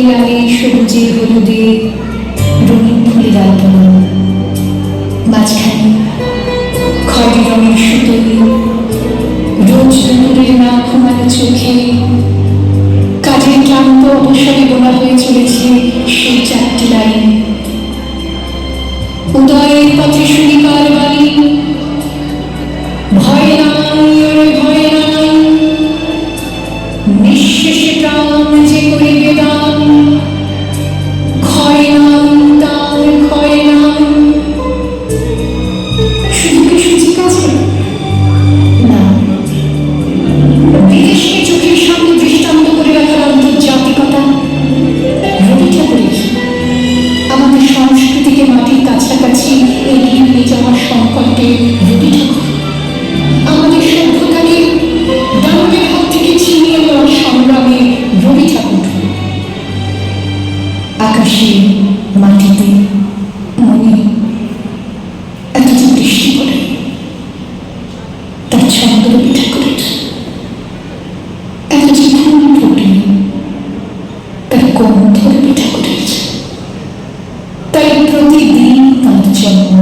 লালে সবুজে হলুদে রঙিন ফুলের আলপনা, মাঝখানে খয়েরি রঙের সুতোয় রোজ দুপুরের না ঘুমানো চোখে কাজের ক্লান্ত অবসরে বোনা হয়ে চলেছে সেই চারটি লাইন। উদয়ের পথে শুনিবার বাণী, ভয় নাই ওরে ভয় নাই, নিঃশেষে প্রাণ যে করিবে দান, ক্ষয় নাই তার ক্ষয় নাই। শুধু কি সূচিকাছে না, বিদেশকে চোখের সামনে দৃষ্টান্ত করে রাখার আন্তর্জাতিকতা। রবি ঠাকুরের আমাদের সংস্কৃতিকে মাটির কাছাকাছি এগিয়ে নিয়ে যাওয়ার সংকল্পে রবি ঠাকুর, আমাদের সভ্যতাকে দানবের হাত থেকে ছিনিয়ে নেওয়ার সংগ্রামে রবি ঠাকুর। আকাশে মাটিতে মনে এত যে বৃষ্টি পড়ে, তার ছন্দ রবি ঠাকুরের। এত যে ফুল ফোটে, তার গন্ধ রবি ঠাকুরের। তাই প্রতিদিন তার জন্ম,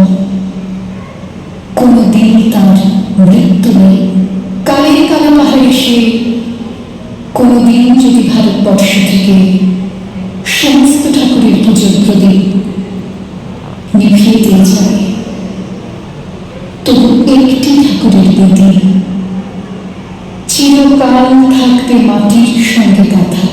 কোনদিন তার মৃত্যু নেই। কালে কালাপাহাড়ে সে কোনদিন যদি ভারতবর্ষ থেকে সমস্ত ঠাকুরের পুজোর প্রদীপ নিভিয়ে দিয়ে যায়, তবু একটি ঠাকুরের বেদি চিরকাল থাকবে মাটির সঙ্গে গাঁথা।